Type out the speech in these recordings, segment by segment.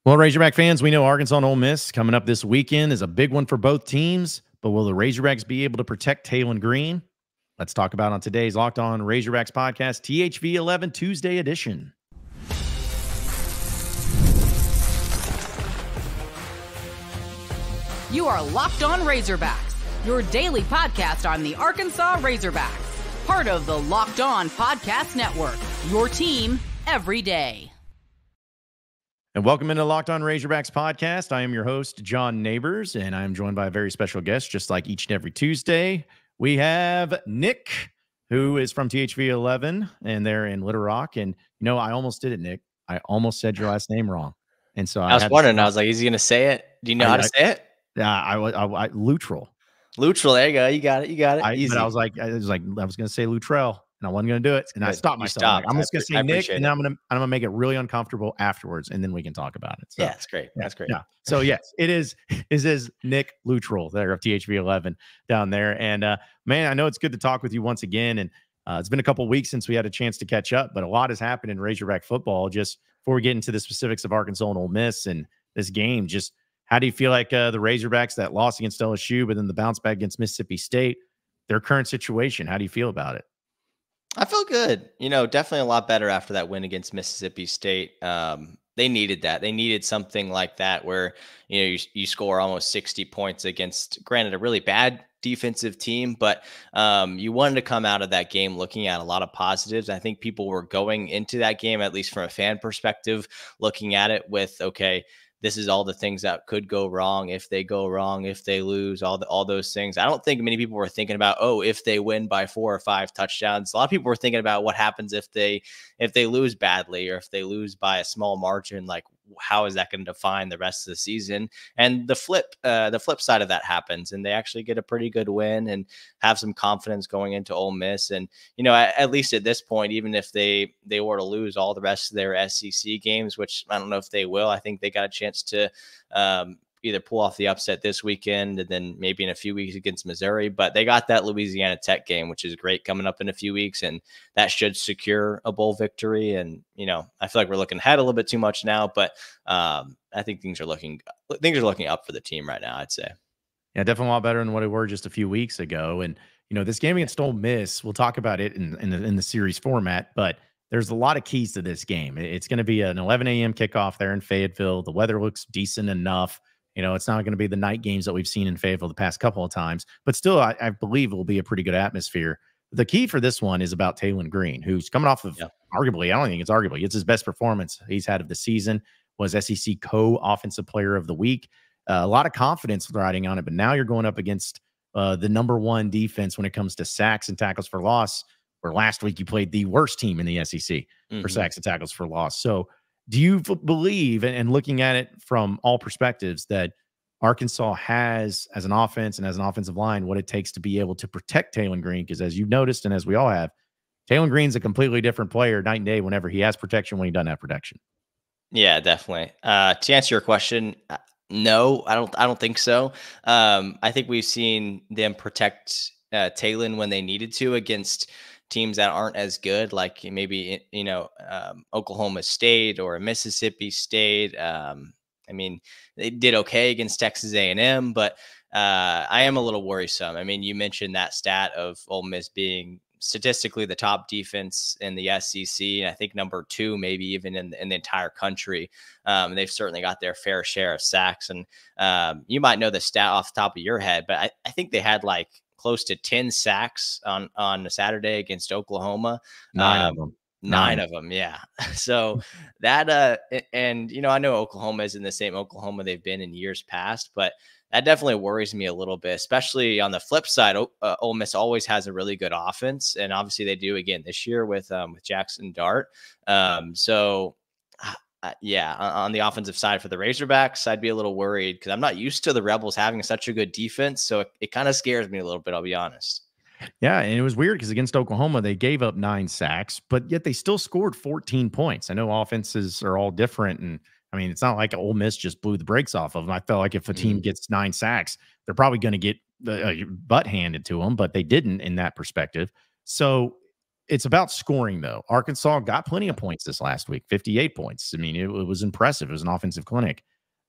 Well, Razorback fans, we know Arkansas and Ole Miss coming up this weekend is a big one for both teams, but will the Razorbacks be able to protect Taylen Green? Let's talk about on today's Locked On Razorbacks podcast, THV 11 Tuesday edition. You are Locked On Razorbacks, your daily podcast on the Arkansas Razorbacks, part of the Locked On Podcast Network, your team every day. And welcome into Locked On Razorbacks podcast. I am your host, John Neighbors, and I am joined by a very special guest, just like each and every Tuesday. We have Nick, who is from THV 11, and they're in Little Rock. And, you know, I almost did it, Nick. I almost said your last name wrong. And so I was wondering, I was like, is he going to say it? Do you know how to say it? Yeah, I Luttrell. Luttrell, there you go. You got it. You got it. But I was going to say Luttrell, and I wasn't going to do it. And I stopped myself. I'm just going to say Nick, and then I'm going to make it really uncomfortable afterwards, and then we can talk about it. So, yeah, that's great. That's great. Yeah. So yes, it is Nick Luttrell there of THV 11 down there. And man, I know it's good to talk with you once again. And it's been a couple of weeks since we had a chance to catch up, but a lot has happened in Razorback football. Just before we get into the specifics of Arkansas and Ole Miss and this game, just how do you feel like the Razorbacks, that loss against LSU, but then the bounce back against Mississippi State, their current situation? How do you feel about it? I feel good. You know, definitely a lot better after that win against Mississippi State. They needed that. They needed something like that where, you know, you score almost 60 points against, granted, a really bad defensive team, but you wanted to come out of that game looking at a lot of positives. I think people were going into that game, at least from a fan perspective, looking at it with, okay, this is all the things that could go wrong if they go wrong, if they lose, all those things. I don't think many people were thinking about, oh, if they win by 4 or 5 touchdowns. A lot of people were thinking about what happens if they lose badly or if they lose by a small margin. Like, how is that going to define the rest of the season? And the flip side of that happens, and they actually get a pretty good win and have some confidence going into Ole Miss. And, you know, at least at this point, even if they were to lose all the rest of their SEC games, which I don't know if they will, I think they got a chance to either pull off the upset this weekend and then maybe in a few weeks against Missouri. But they got that Louisiana Tech game, which is great, coming up in a few weeks, and that should secure a bowl victory. And, you know, I feel like we're looking ahead a little bit too much now, but I think things are looking up for the team right now, I'd say. Yeah, definitely a lot better than what it were just a few weeks ago. And, you know, this game against Ole Miss, we'll talk about it in the series format, but there's a lot of keys to this game. It's going to be an 11 a.m. kickoff there in Fayetteville. The weather looks decent enough. You know, it's not going to be the night games that we've seen in Fayetteville the past couple of times, but still, I believe it will be a pretty good atmosphere. The key for this one is about Taylen Green, who's coming off of arguably, I don't think it's his best performance he's had of the season, was SEC co-offensive player of the week. A lot of confidence riding on it, but now you're going up against the number one defense when it comes to sacks and tackles for loss, where last week you played the worst team in the SEC for sacks and tackles for loss. So do you believe, and looking at it from all perspectives, that Arkansas has, as an offense and as an offensive line, what it takes to be able to protect Taylen Green? Because as you've noticed, and as we all have, Taylen Green's a completely different player night and day whenever he has protection, when he doesn't have protection. Yeah, definitely. To answer your question, no, I don't think so. I think we've seen them protect Taylen when they needed to against teams that aren't as good, like maybe, you know, Oklahoma State or Mississippi State. I mean, they did okay against Texas A&M, but I am a little worrisome. I mean, you mentioned that stat of Ole Miss being statistically the top defense in the SEC, and I think number 2, maybe even in the entire country. They've certainly got their fair share of sacks, and you might know the stat off the top of your head, but I think they had like close to 10 sacks on a Saturday against Oklahoma. 9 of them. 9 of them. Yeah. So that, and, you know, I know Oklahoma isn't the same Oklahoma they've been in years past, but that definitely worries me a little bit, especially on the flip side. Ole Miss always has a really good offense, and obviously they do again this year with Jackson Dart. Yeah, on the offensive side for the Razorbacks, I'd be a little worried because I'm not used to the Rebels having such a good defense. So it kind of scares me a little bit, I'll be honest. Yeah, and it was weird because against Oklahoma, they gave up 9 sacks, but yet they still scored 14 points. I know offenses are all different, and I mean, it's not like Ole Miss just blew the brakes off of them. I felt like if a team gets 9 sacks, they're probably going to get the butt handed to them, but they didn't in that perspective. So It's about scoring, though. Arkansas got plenty of points this last week, 58 points. I mean, it was impressive. It was an offensive clinic.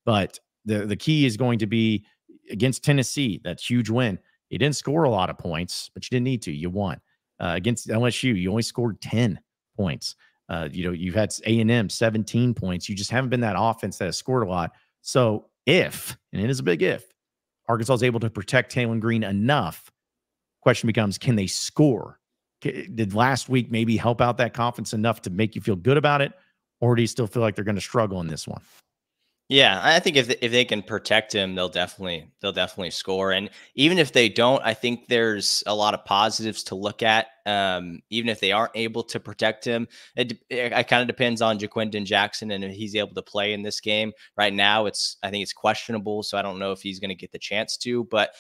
But the key is going to be against Tennessee, that huge win. You didn't score a lot of points, but you didn't need to. You won. Against LSU, you only scored 10 points. You've had A&M 17 points. You just haven't been that offense that has scored a lot. So if, and it is a big if, Arkansas is able to protect Taylen Green enough, question becomes, can they score? Did last week maybe help out that confidence enough to make you feel good about it? Or do you still feel like they're going to struggle in this one? Yeah, I think if they can protect him, they'll definitely score. And even if they don't, I think there's a lot of positives to look at. Even if they aren't able to protect him, it kind of depends on Jaquindon Jackson and if he's able to play in this game. Right now, I think it's questionable, so I don't know if he's going to get the chance to. But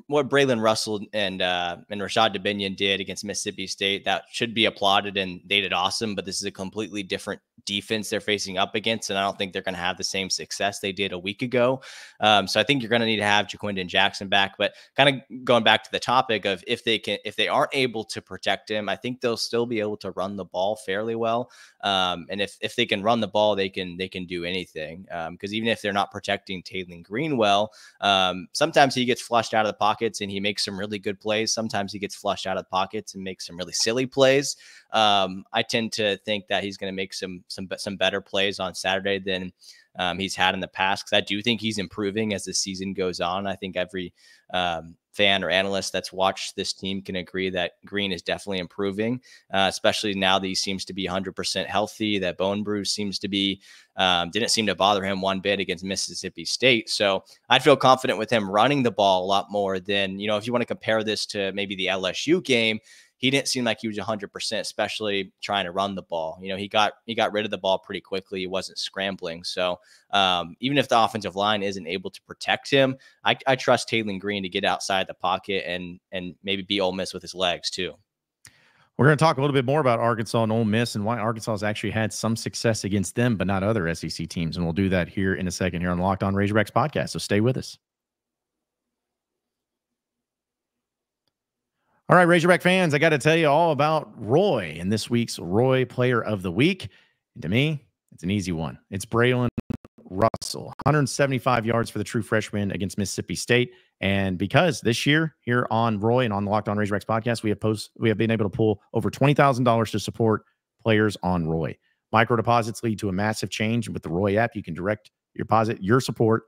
what Braylon Russell and Rashad Dubinion did against Mississippi State, that should be applauded, and they did awesome. But this is a completely different defense they're facing up against, and I don't think they're going to have the same success they did a week ago. So I think you're going to need to have Jaquindon Jackson back. But kind of going back to the topic of if they aren't able to protect him, I think they'll still be able to run the ball fairly well. And if they can run the ball, they can do anything. Because even if they're not protecting Taylen Green well, sometimes he gets flushed out of the pockets and he makes some really good plays. Sometimes he gets flushed out of the pockets and makes some really silly plays. I tend to think that he's going to make some better plays on Saturday than he's had in the past, because I do think he's improving as the season goes on. I think every fan or analyst that's watched this team can agree that Green is definitely improving, especially now that he seems to be 100% healthy. That bone bruise seems to be didn't seem to bother him one bit against Mississippi State. So I'd feel confident with him running the ball a lot more than, if you want to compare this to maybe the LSU game, he didn't seem like he was 100%, especially trying to run the ball. He got rid of the ball pretty quickly. He wasn't scrambling. So even if the offensive line isn't able to protect him, I trust Taylen Green to get outside the pocket and maybe beat Ole Miss with his legs too. We're going to talk a little bit more about Arkansas and Ole Miss and why Arkansas has actually had some success against them, but not other SEC teams. And we'll do that here in a second here on the Locked On Razorbacks podcast. So stay with us. All right, Razorback fans, I got to tell you all about Roy and this week's Roy Player of the Week. And to me, it's an easy one. It's Braylon Russell, 175 yards for the true freshman against Mississippi State. And because this year here on Roy and on the Locked On Razorbacks podcast, we have been able to pull over $20,000 to support players on Roy. Micro deposits lead to a massive change. With the Roy app, you can direct your support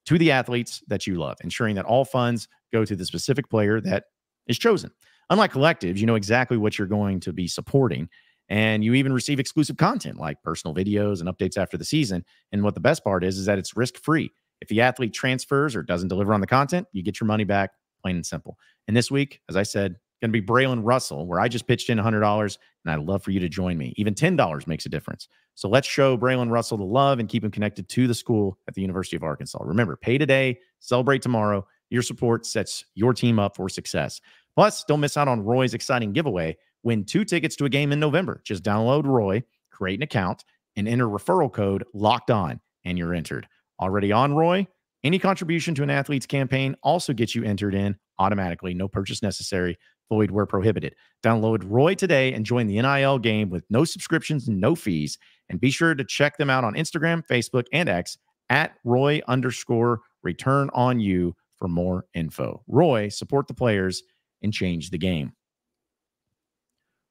to the athletes that you love, ensuring that all funds go to the specific player that is chosen. Unlike collectives, you know exactly what you're going to be supporting, and you even receive exclusive content like personal videos and updates after the season. And what the best part is that it's risk-free. If the athlete transfers or doesn't deliver on the content, you get your money back, plain and simple. And this week, as I said, going to be Braylon Russell, where I just pitched in $100, and I'd love for you to join me. Even $10 makes a difference. So let's show Braylon Russell the love and keep him connected to the school at the University of Arkansas. Remember, pay today, celebrate tomorrow. Your support sets your team up for success. Plus, don't miss out on Roy's exciting giveaway. Win 2 tickets to a game in November. Just download Roy, create an account, and enter referral code LOCKEDON, and you're entered. Already on Roy? Any contribution to an athlete's campaign also gets you entered in automatically. No purchase necessary. Void where prohibited. Download Roy today and join the NIL game with no subscriptions and no fees. And be sure to check them out on Instagram, Facebook, and X at Roy_return_on_you for more info. Roy, support the players and change the game.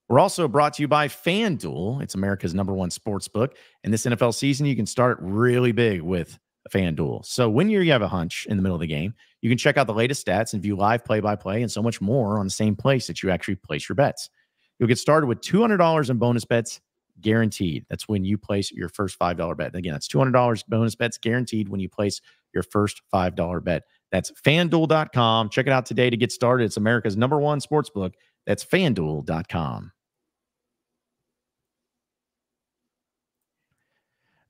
We're also brought to you by FanDuel. It's America's #1 sports book. And this NFL season, you can start really big with FanDuel. So when you have a hunch in the middle of the game, you can check out the latest stats and view live play-by-play and so much more on the same place that you actually place your bets. You'll get started with $200 in bonus bets guaranteed. That's when you place your first $5 bet. Again, that's $200 bonus bets guaranteed when you place your first $5 bet. That's FanDuel.com. Check it out today to get started. It's America's #1 sports book. That's FanDuel.com.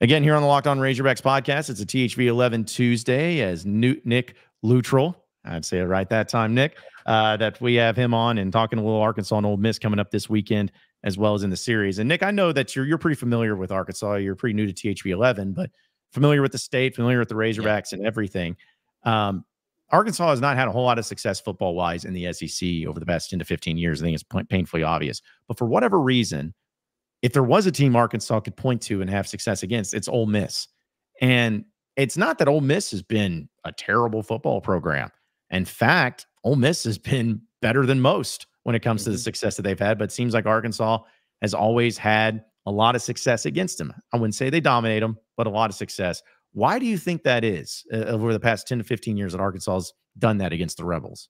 Again, here on the Locked On Razorbacks podcast, it's a THV 11 Tuesday as Nick Luttrell, I'd say it right that time, Nick, that we have him on and talking a little Arkansas and Ole Miss coming up this weekend, as well as in the series. And Nick, I know that you're pretty familiar with Arkansas. You're pretty new to THV 11, but familiar with the state, familiar with the Razorbacks and everything. Arkansas has not had a whole lot of success football-wise in the SEC over the past 10 to 15 years. I think it's painfully obvious. But for whatever reason, if there was a team Arkansas could point to and have success against, it's Ole Miss. And it's not that Ole Miss has been a terrible football program. In fact, Ole Miss has been better than most when it comes to the success that they've had, but it seems like Arkansas has always had a lot of success against them. I wouldn't say they dominate them, but a lot of success. Why do you think that is over the past 10 to 15 years that Arkansas has done that against the Rebels?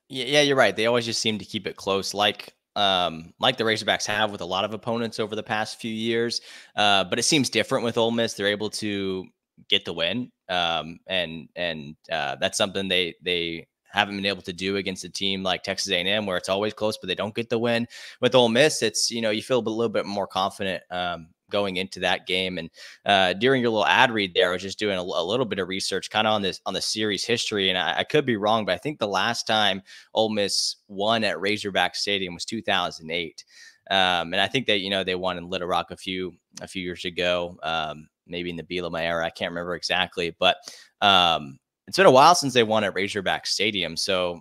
Yeah, you're right. They always just seem to keep it close, like the Razorbacks have with a lot of opponents over the past few years. But it seems different with Ole Miss. They're able to get the win, and that's something they haven't been able to do against a team like Texas A&M, where it's always close, but they don't get the win. With Ole Miss, it's, you feel a little bit more confident going into that game. And during your little ad read there, I was just doing a little bit of research kind of on the series history. And I could be wrong, but I think the last time Ole Miss won at Razorback Stadium was 2008. And I think that, they won in Little Rock a few years ago, maybe in the Bielema era. I can't remember exactly, but it's been a while since they won at Razorback Stadium. So,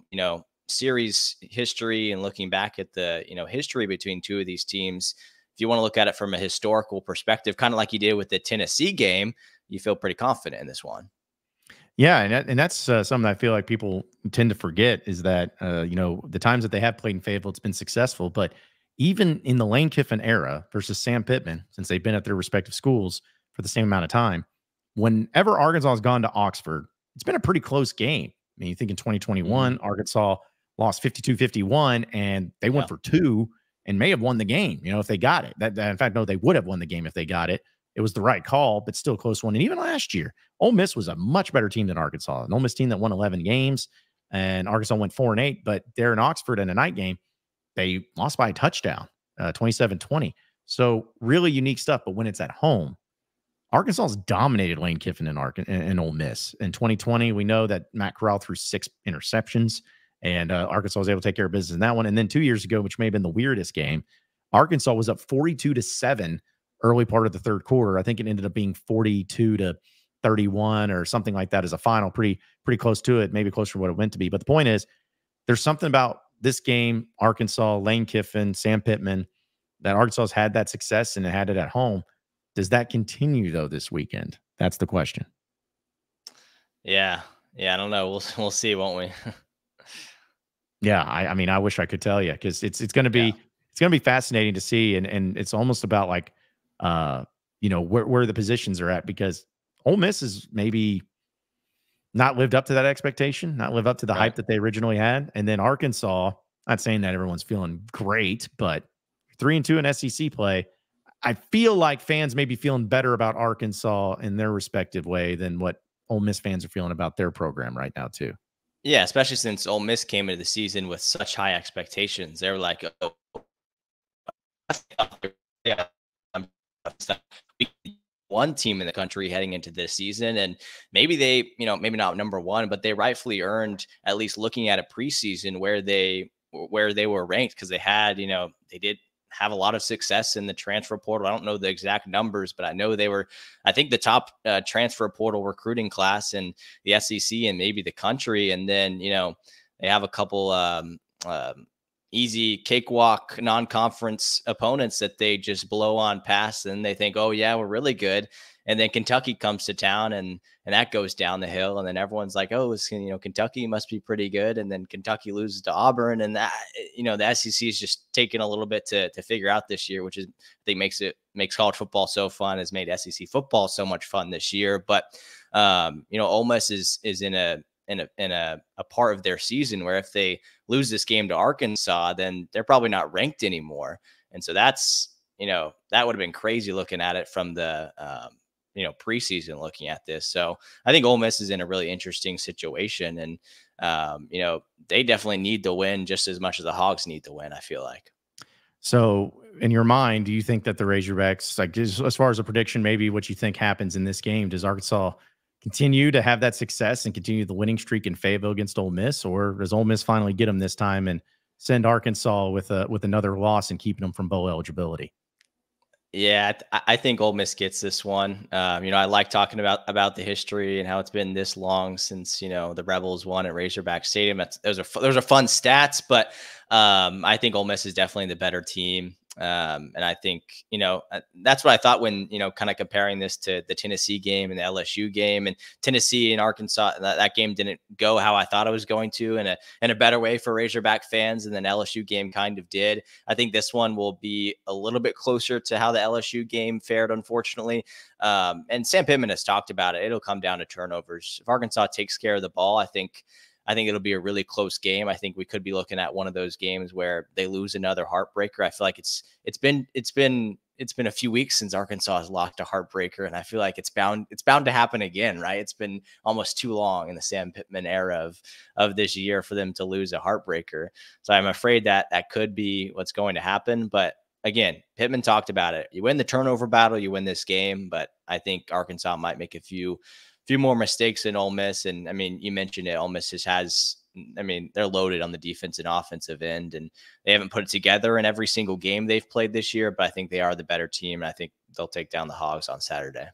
series history and looking back at the, history between two of these teams, if you want to look at it from a historical perspective, kind of like you did with the Tennessee game, you feel pretty confident in this one. Yeah, and that's something I feel like people tend to forget is that, the times that they have played in Fayetteville, it's been successful. But even in the Lane Kiffin era versus Sam Pittman, since they've been at their respective schools for the same amount of time, whenever Arkansas has gone to Oxford, it's been a pretty close game. I mean, you think in 2021, Arkansas lost 52-51, and they went for 2 and may have won the game, if they got it. In fact, no, they would have won the game if they got it. It was the right call, but still a close one. And even last year, Ole Miss was a much better team than Arkansas. An Ole Miss team that won 11 games, and Arkansas went 4-8. But they're in Oxford in a night game. They lost by a touchdown, 27-20. So really unique stuff. But when it's at home, Arkansas's dominated Lane Kiffin and Ole Miss. In 2020, we know that Matt Corral threw 6 interceptions, and Arkansas was able to take care of business in that one. And then 2 years ago, which may have been the weirdest game, Arkansas was up 42-7 early part of the third quarter. I think it ended up being 42-31 or something like that as a final, pretty close to it, maybe closer to what it went to be. But the point is, there's something about this game, Arkansas, Lane Kiffin, Sam Pittman, that Arkansas has had that success and it had it at home. Does that continue though this weekend? That's the question. Yeah, I don't know. We'll see, won't we? Yeah, I mean, I wish I could tell you, because it's going to be fascinating to see, and it's almost about like where the positions are at, because Ole Miss is maybe not lived up to that expectation, not live up to the hype that they originally had, and then Arkansas. Not saying that everyone's feeling great, but 3-2 in SEC play. I feel like fans may be feeling better about Arkansas in their respective way than what Ole Miss fans are feeling about their program right now too. Yeah, especially since Ole Miss came into the season with such high expectations. They were like, "Oh, yeah, one team in the country heading into this season," and maybe they, maybe not number one, but they rightfully earned, at least looking at a preseason where they were ranked, because they had, they did have a lot of success in the transfer portal. I don't know the exact numbers, but I know they were, I think, the top transfer portal recruiting class in the SEC and maybe the country. And then, they have a couple easy cakewalk non-conference opponents that they just blow on past, and they think, oh yeah, we're really good. And then Kentucky comes to town, and that goes down the hill. And then everyone's like, oh, Kentucky must be pretty good. And then Kentucky loses to Auburn. And that, the SEC is just taking a little bit to figure out this year, which is, I think makes college football so fun, has made SEC football so much fun this year. But, Ole Miss is in a part of their season where if they lose this game to Arkansas, then they're probably not ranked anymore. And so that's, that would have been crazy looking at it from the, preseason looking at this. So I think Ole Miss is in a really interesting situation, and they definitely need to win just as much as the Hogs need to win, I feel like. So in your mind, do you think that the Razorbacks, like as far as a prediction, maybe what you think happens in this game, does Arkansas continue to have that success and continue the winning streak in Fayetteville against Ole Miss, or does Ole Miss finally get them this time and send Arkansas with another loss and keeping them from bowl eligibility? Yeah, I think Ole Miss gets this one. I like talking about the history and how it's been this long since the Rebels won at Razorback Stadium. Those are fun stats, but I think Ole Miss is definitely the better team. And I think that's what I thought when kind of comparing this to the Tennessee game and the LSU game, and Tennessee and Arkansas. That game didn't go how I thought it was going to, in a better way for Razorback fans, and then LSU game kind of did. I think this one will be a little bit closer to how the LSU game fared, unfortunately. And Sam Pittman has talked about it. It'll come down to turnovers. If Arkansas takes care of the ball, I think it'll be a really close game. I think we could be looking at one of those games where they lose another heartbreaker. I feel like it's been a few weeks since Arkansas has locked a heartbreaker, and I feel like it's bound to happen again, right? It's been almost too long in the Sam Pittman era of this year for them to lose a heartbreaker. So I'm afraid that could be what's going to happen. But again, Pittman talked about it. You win the turnover battle, you win this game. But I think Arkansas might make a few more mistakes than Ole Miss. And I mean, you mentioned it. Ole Miss they're loaded on the defense and offensive end, and they haven't put it together in every single game they've played this year, but I think they are the better team, and I think they'll take down the Hogs on Saturday.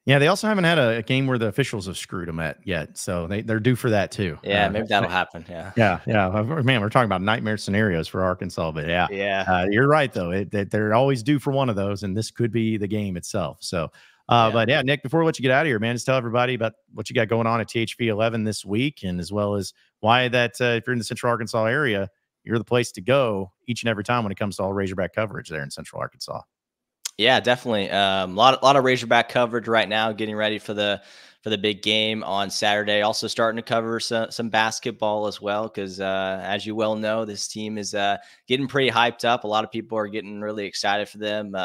Yeah, they also haven't had a game where the officials have screwed them yet, so they're due for that too. Yeah, maybe that'll happen. Yeah. Man, we're talking about nightmare scenarios for Arkansas, but yeah. You're right though. They're always due for one of those, and this could be the game itself. So. But yeah, Nick, before we let you get out of here, man, just tell everybody about what you got going on at THV 11 this week, and as well as why that if you're in the Central Arkansas area, you're the place to go each and every time when it comes to all Razorback coverage there in Central Arkansas. Yeah, definitely. A lot of Razorback coverage right now, getting ready for the big game on Saturday. Also starting to cover some basketball as well, because as you well know, this team is getting pretty hyped up. A lot of people are getting really excited for them.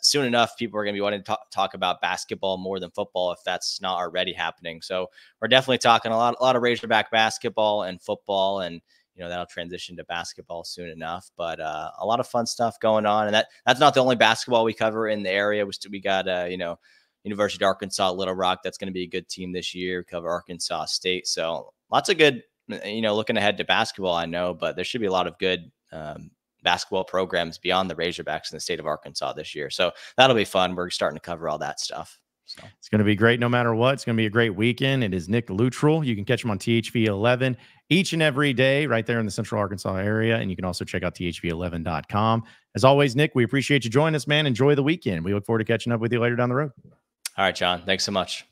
Soon enough, people are going to be wanting to talk about basketball more than football if that's not already happening. So we're definitely talking a lot of Razorback basketball and football, and that'll transition to basketball soon enough. But a lot of fun stuff going on, and that's not the only basketball we cover in the area. We got University of Arkansas Little Rock. That's going to be a good team this year. We cover Arkansas State, so lots of good. Looking ahead to basketball, I know, but there should be a lot of good basketball programs beyond the Razorbacks in the state of Arkansas this year. So that'll be fun. We're starting to cover all that stuff. So it's going to be great no matter what. It's going to be a great weekend. It is Nick Luttrell. You can catch him on THV 11 each and every day right there in the Central Arkansas area. And you can also check out THV11.com. As always, Nick, we appreciate you joining us, man. Enjoy the weekend. We look forward to catching up with you later down the road. All right, John. Thanks so much.